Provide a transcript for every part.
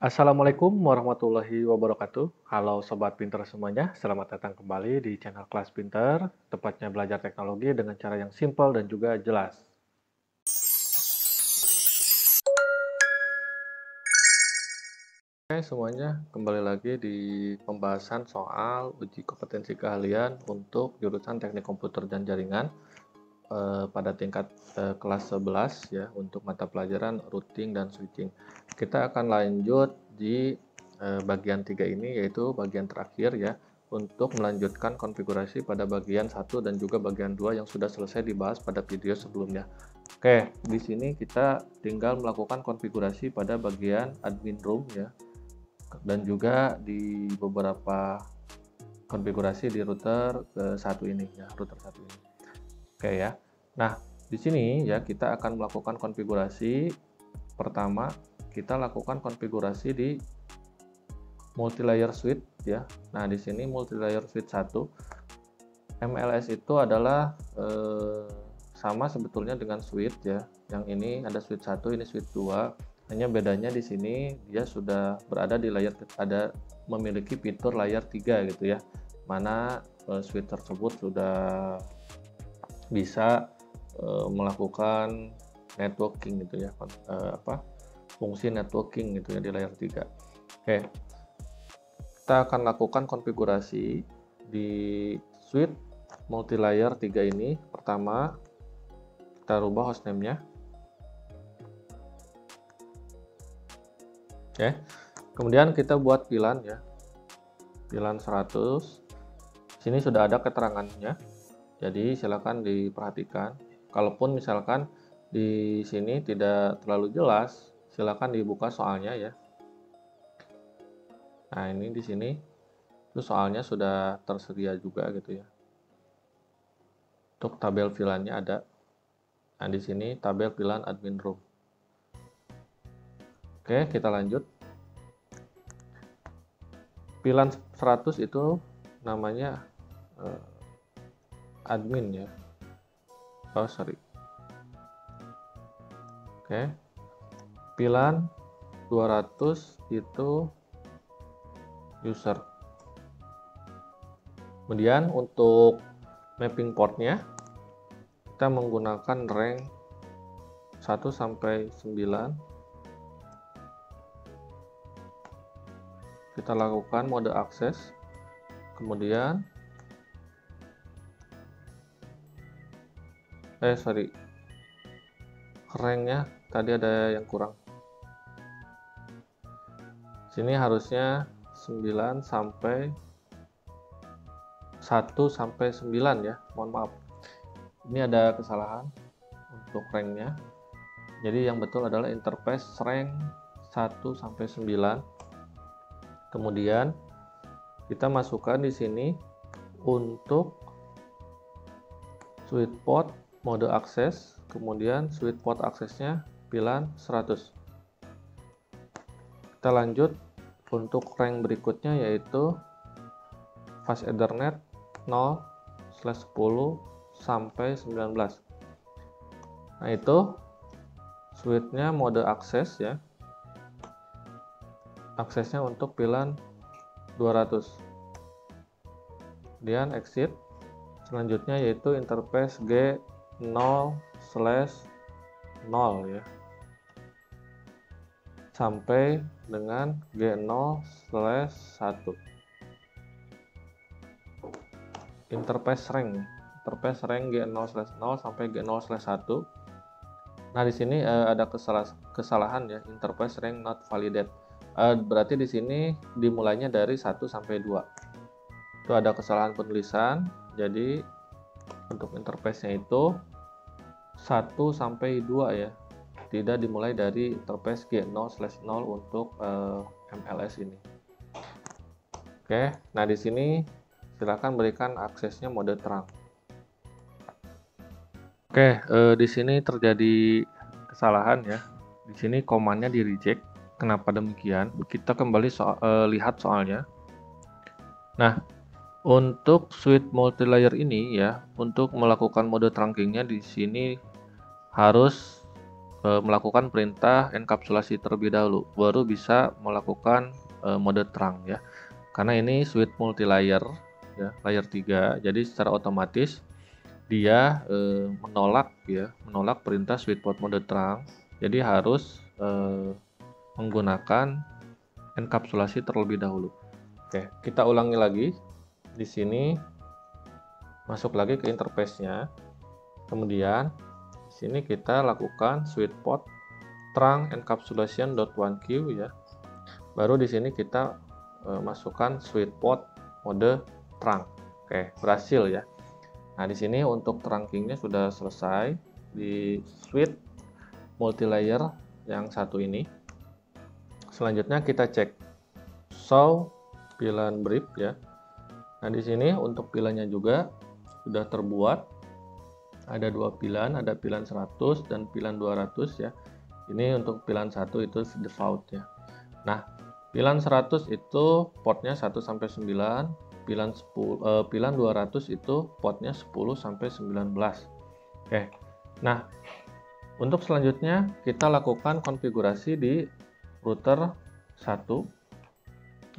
Assalamualaikum warahmatullahi wabarakatuh. Halo Sobat Pinter semuanya, selamat datang kembali di channel Kelas Pinter, tepatnya belajar teknologi dengan cara yang simpel dan juga jelas. Oke semuanya, kembali lagi di pembahasan soal uji kompetensi keahlian untuk jurusan Teknik Komputer dan Jaringan pada tingkat kelas 11 ya, untuk mata pelajaran routing dan switching. Kita akan lanjut di bagian 3 ini, yaitu bagian terakhir ya, untuk melanjutkan konfigurasi pada bagian 1 dan juga bagian 2 yang sudah selesai dibahas pada video sebelumnya. Oke, di sini kita tinggal melakukan konfigurasi pada bagian admin room ya, dan juga di beberapa konfigurasi di router satu ini ya, router satu ini. Oke ya. Nah, di sini ya kita akan melakukan konfigurasi. Pertama, kita lakukan konfigurasi di multilayer switch ya. Nah, di sini multilayer switch 1 MLS itu adalah sama sebetulnya dengan switch ya. Yang ini ada switch 1, ini switch 2. Hanya bedanya di sini dia sudah berada di layer, memiliki fitur layer 3 gitu ya. Mana switch tersebut sudah bisa melakukan networking gitu ya, fungsi networking gitu ya di layer 3. Oke, kita akan lakukan konfigurasi di switch multilayer 3 ini. Pertama, kita rubah hostname-nya. Oke, kemudian kita buat VLAN ya, VLAN 100. Sini sudah ada keterangannya, jadi silakan diperhatikan. Kalaupun misalkan di sini tidak terlalu jelas, silakan dibuka soalnya ya. Nah, ini di sini itu soalnya sudah tersedia juga gitu ya. Untuk tabel VLAN-nya ada. Nah, di sini tabel VLAN admin room. Oke, kita lanjut. VLAN 100 itu namanya admin ya. Oh, sorry. Oke. VLAN 200 itu user. Kemudian untuk mapping portnya kita menggunakan rank 1 sampai 9. Kita lakukan mode akses. Kemudian ranknya tadi ada yang kurang. Sini harusnya 9 sampai 1 sampai 9 ya, mohon maaf. Ini ada kesalahan untuk ranknya. Jadi yang betul adalah interface rank 1 sampai 9. Kemudian kita masukkan di sini untuk switch port mode akses, kemudian switch port aksesnya VLAN 100. Kita lanjut untuk rank berikutnya, yaitu fast Ethernet 0/10 sampai 19. Nah, itu switch-nya mode akses ya. Aksesnya untuk VLAN 200. Kemudian exit. Selanjutnya yaitu interface G0/0 ya, sampai dengan G0/1. Interface rank G0/0 sampai G0/1. Nah, di sini ada kesalahan ya, interface rank not validated. Berarti di sini dimulainya dari 1 sampai 2. Itu ada kesalahan penulisan. Jadi untuk interface-nya itu 1 sampai 2 ya. Tidak dimulai dari interface G0/0 untuk MLS ini. Oke, nah di sini silakan berikan aksesnya mode terang. Oke, di sini terjadi kesalahan ya. Di sini komannya di reject. Kenapa demikian? Kita kembali lihat soalnya. Nah, untuk switch multilayer ini ya, untuk melakukan mode trunkingnya di sini harus melakukan perintah enkapsulasi terlebih dahulu, baru bisa melakukan mode terang ya. Karena ini switch multi-layer ya, layer 3, jadi secara otomatis dia menolak perintah switch mode terang. Jadi harus menggunakan enkapsulasi terlebih dahulu. Oke, kita ulangi lagi. Di sini masuk lagi ke interface-nya. Kemudian di sini kita lakukan switch port terang encapsulation.1Q ya. Baru di sini kita masukkan switch port mode terang. Oke, berhasil ya. Nah, di sini untuk trunking-nya sudah selesai di switch multi-layer yang satu ini. Selanjutnya kita cek show pilihan brief ya. Nah, di sini untuk pilihannya juga sudah terbuat. Ada dua pilihan, ada pilihan 100 dan pilihan 200 ya. Ini untuk pilihan 1 itu default ya. Nah, pilihan 100 itu portnya 1 sampai 9. Pilihan 200 itu portnya 10 sampai 19. Oke. Nah, untuk selanjutnya kita lakukan konfigurasi di router 1.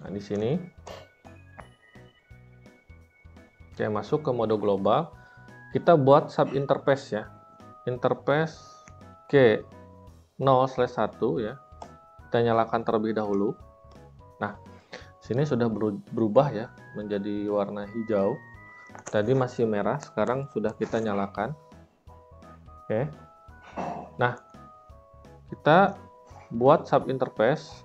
Nah, di sini. Oke, masuk ke mode global. Kita buat sub interface ya. Interface G0/1 ya. Kita nyalakan terlebih dahulu. Nah, sini sudah berubah ya menjadi warna hijau. Tadi masih merah, sekarang sudah kita nyalakan. Oke. Nah, kita buat sub interface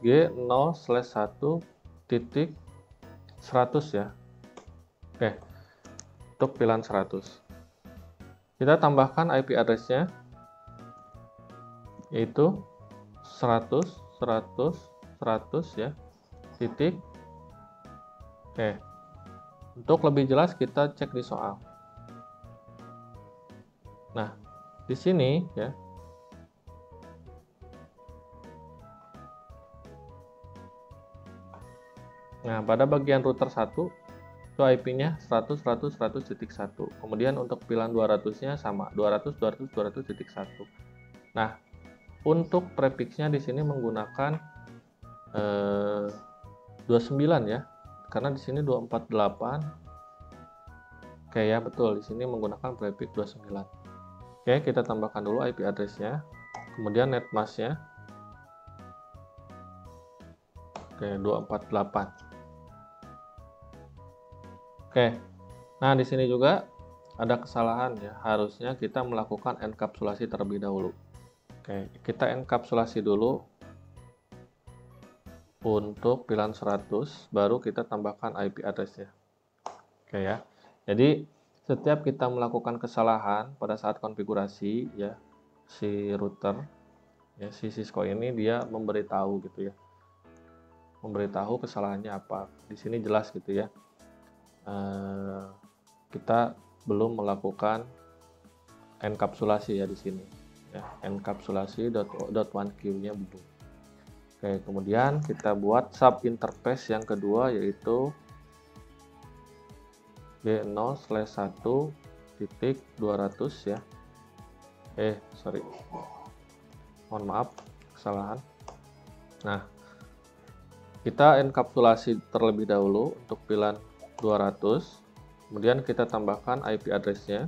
G0/1.100 ya. Oke. Untuk pilihan 100. Kita tambahkan IP address-nya yaitu 100 ya. Titik. Oke. Untuk lebih jelas kita cek di soal. Nah, di sini ya. Nah, pada bagian router 1 itu IP-nya 100.100.100.1. Kemudian untuk pilihan 200-nya sama, 200.200.200.1. Nah, untuk prefix-nya di sini menggunakan 29 ya. Karena di sini 248. Oke ya, betul. Di sini menggunakan prefix 29. Oke, kita tambahkan dulu IP address-nya. Kemudian net mask-nya. Oke, 248. Oke. Nah, di sini juga ada kesalahan ya. Harusnya kita melakukan enkapsulasi terlebih dahulu. Oke, kita enkapsulasi dulu untuk pilihan 100, baru kita tambahkan IP address-nya. Oke ya. Jadi setiap kita melakukan kesalahan pada saat konfigurasi ya, si router ya, si Cisco ini dia memberitahu gitu ya. Memberitahu kesalahannya apa. Di sini jelas gitu ya. Kita belum melakukan enkapsulasi ya di sini. Ya, enkapsulasi.1Q-nya belum. Oke, kemudian kita buat sub interface yang kedua yaitu G0/1.200 ya. Mohon maaf, kesalahan. Nah, kita enkapsulasi terlebih dahulu untuk pilihan 200. Kemudian kita tambahkan IP address-nya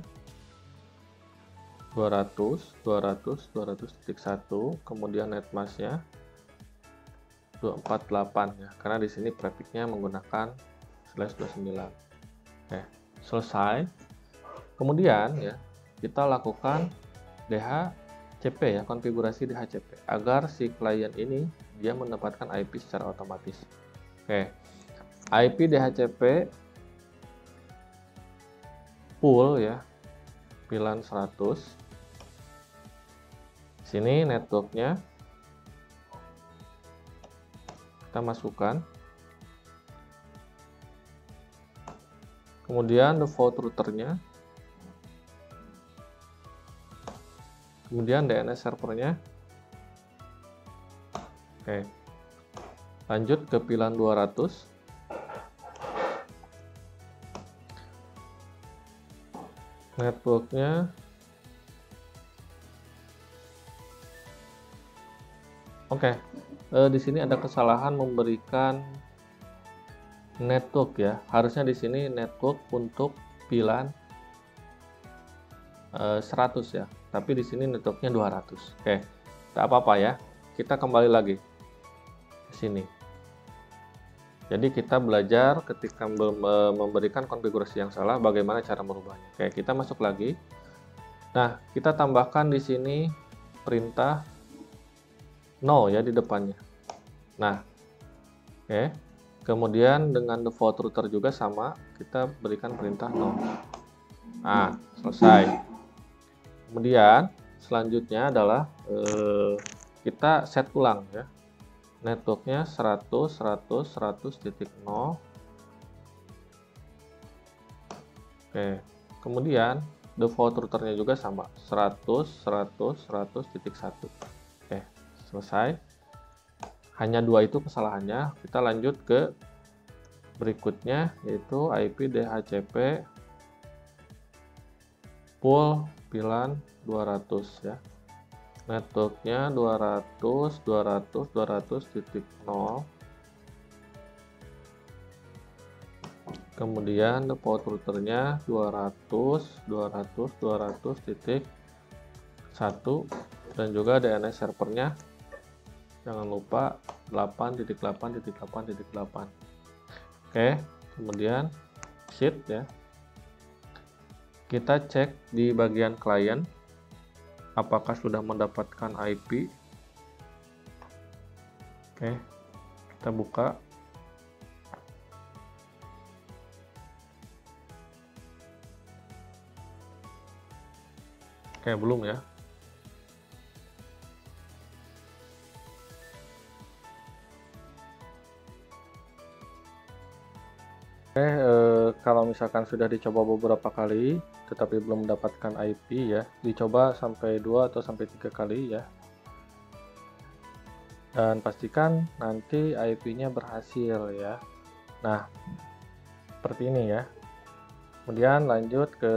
200.200.200.1, kemudian net mask-nya 248 ya, karena di sini prefix-nya menggunakan /29. Oke, selesai. Kemudian ya, kita lakukan DHCP ya, konfigurasi DHCP agar si klien ini dia mendapatkan IP secara otomatis. Oke. IP DHCP full ya, pilihan 100. Sini networknya kita masukkan. Kemudian default routernya. Kemudian DNS servernya. Oke. Lanjut ke pilihan 200. Networknya Oke, di sini ada kesalahan memberikan network ya. Harusnya di sini network untuk VLAN 100 ya, tapi di sini networknya 200. Oke, tak apa-apa ya. Kita kembali lagi ke sini. Jadi kita belajar ketika memberikan konfigurasi yang salah, bagaimana cara merubahnya. Oke, kita masuk lagi. Nah, kita tambahkan di sini perintah no ya di depannya. Nah, oke. Kemudian dengan default router juga sama, kita berikan perintah no. Nah, selesai. Kemudian selanjutnya adalah kita set ulang ya. Networknya 100, 100, 100.0. Oke. Kemudian default routernya juga sama, 100, 100, 100.1. Oke, selesai. Hanya dua itu kesalahannya. Kita lanjut ke berikutnya, yaitu IP DHCP pool VLAN 200 ya. Networknya 200, 200, 200.0. Kemudian default routernya 200, 200, 200.1 dan juga DNS servernya jangan lupa 8.8.8.8. Oke, kemudian shift ya. Kita cek di bagian klien apakah sudah mendapatkan IP. Oke, kita buka. Oke, belum ya. Kalau misalkan sudah dicoba beberapa kali tetapi belum mendapatkan IP ya, dicoba sampai 2 atau sampai 3 kali ya. Dan pastikan nanti IP-nya berhasil ya. Nah, seperti ini ya. Kemudian lanjut ke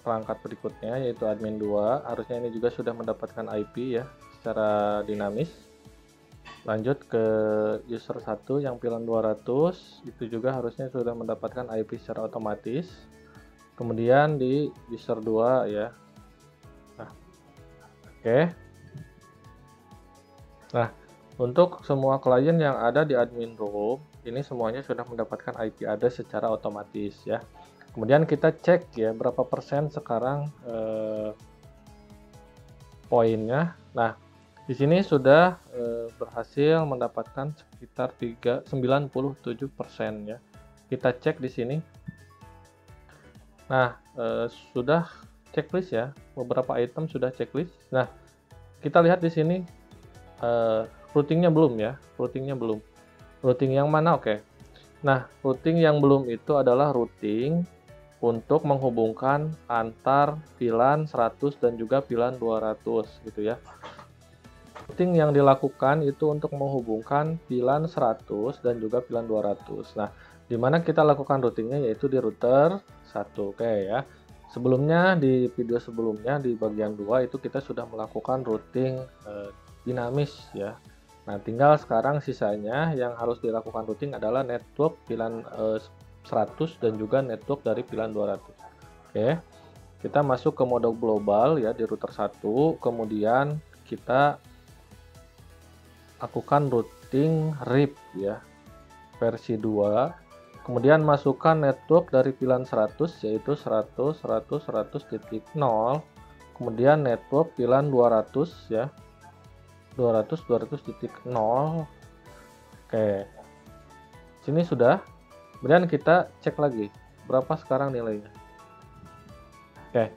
perangkat berikutnya yaitu admin 2. Harusnya ini juga sudah mendapatkan IP ya secara dinamis. Lanjut ke user 1 yang VLAN 200, itu juga harusnya sudah mendapatkan IP secara otomatis. Kemudian di user 2 ya. Nah, oke. Nah, untuk semua klien yang ada di admin room, ini semuanya sudah mendapatkan IP address secara otomatis ya. Kemudian kita cek ya berapa persen sekarang poinnya. Nah, di sini sudah berhasil mendapatkan sekitar 97% ya. Kita cek di sini. Nah, sudah checklist ya. Beberapa item sudah checklist. Nah, kita lihat di sini routingnya belum ya. Routingnya belum. Routing yang mana? Oke. Nah, routing yang belum itu adalah routing untuk menghubungkan antar VLAN 100 dan juga VLAN 200 gitu ya. Routing yang dilakukan itu untuk menghubungkan VLAN 100 dan juga VLAN 200. Nah, di mana kita lakukan routingnya yaitu di router 1. Oke ya. Sebelumnya di video sebelumnya di bagian 2 itu kita sudah melakukan routing dinamis ya. Nah, tinggal sekarang sisanya yang harus dilakukan routing adalah network VLAN 100 dan juga network dari VLAN 200. Oke. Kita masuk ke mode global ya di router 1, kemudian kita lakukan routing RIP ya versi 2. Kemudian masukkan network dari VLAN 100 yaitu 100, 100, 100.0. Kemudian network VLAN 200 ya. 200, 200.0. Oke. Sini sudah. Kemudian kita cek lagi berapa sekarang nilainya. Oke.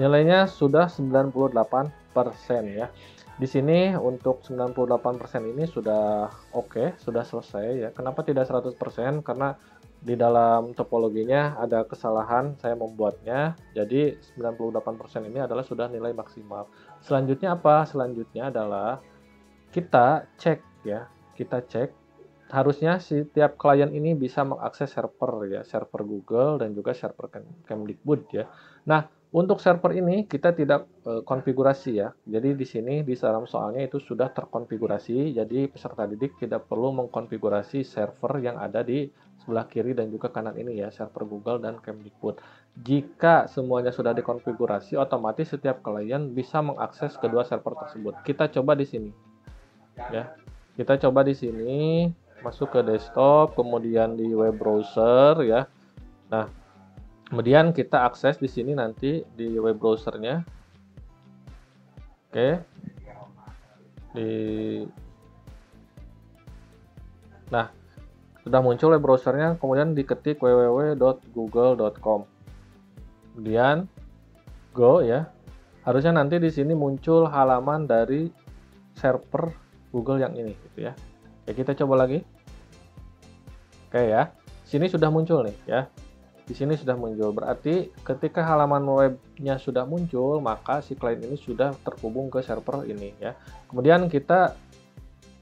Nilainya sudah 98% ya. Di sini untuk 98% ini sudah oke, sudah selesai ya. Kenapa tidak 100%? Karena di dalam topologinya ada kesalahan saya membuatnya. Jadi 98% ini adalah sudah nilai maksimal. Selanjutnya apa? Selanjutnya adalah kita cek ya. Kita cek harusnya setiap klien ini bisa mengakses server ya, server Google dan juga server Kemdikbud ya. Nah, Untuk server ini kita tidak konfigurasi ya. Jadi di sini di dalam soalnya itu sudah terkonfigurasi. Jadi peserta didik tidak perlu mengkonfigurasi server yang ada di sebelah kiri dan juga kanan ini ya, server Google dan Kemdikbud. Jika semuanya sudah dikonfigurasi, otomatis setiap klien bisa mengakses kedua server tersebut. Kita coba di sini ya. Kita coba di sini masuk ke desktop, kemudian di web browser ya. Nah, kemudian kita akses di sini nanti di web browsernya. Oke. Nah, sudah muncul web browsernya, kemudian diketik www.google.com. Kemudian go ya. Harusnya nanti di sini muncul halaman dari server Google yang ini gitu ya. Oke, kita coba lagi. Oke ya. Sini sudah muncul nih ya. Di sini sudah muncul, berarti ketika halaman webnya sudah muncul, maka si klien ini sudah terhubung ke server ini ya. Kemudian kita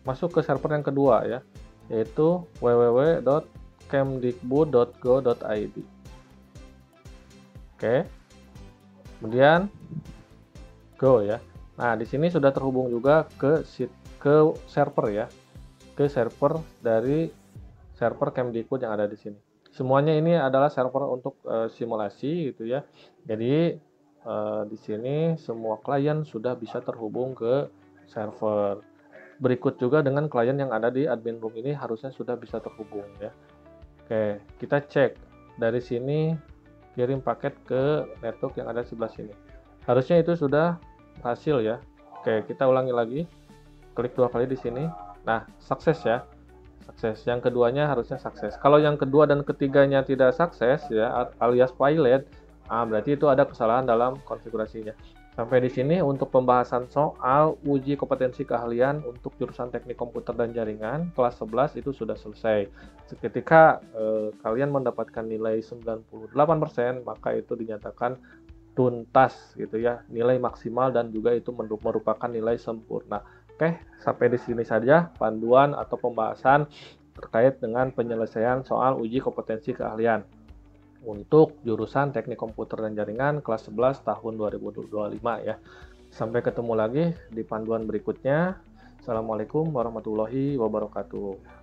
masuk ke server yang kedua ya, yaitu www.kemdikbud.go.id. Oke. Kemudian go ya. Nah, di sini sudah terhubung juga ke server ya. Ke server dari server Kemdikbud yang ada di sini. Semuanya ini adalah server untuk simulasi gitu ya. Jadi di sini semua klien sudah bisa terhubung ke server. Berikut juga dengan klien yang ada di admin room ini harusnya sudah bisa terhubung ya. Oke, kita cek dari sini kirim paket ke network yang ada di sebelah sini. Harusnya itu sudah hasil ya. Oke, kita ulangi lagi. Klik 2 kali di sini. Nah, sukses ya. Sukses. Yang keduanya harusnya sukses. Kalau yang kedua dan ketiganya tidak sukses ya, alias failed, berarti itu ada kesalahan dalam konfigurasinya. Sampai di sini untuk pembahasan soal uji kompetensi keahlian untuk jurusan Teknik Komputer dan Jaringan kelas 11 itu sudah selesai. Ketika kalian mendapatkan nilai 98%, maka itu dinyatakan tuntas gitu ya, nilai maksimal dan juga itu merupakan nilai sempurna. Oke, sampai di sini saja panduan atau pembahasan terkait dengan penyelesaian soal uji kompetensi keahlian untuk jurusan Teknik Komputer dan Jaringan kelas 11 tahun 2025 ya. Sampai ketemu lagi di panduan berikutnya. Assalamualaikum warahmatullahi wabarakatuh.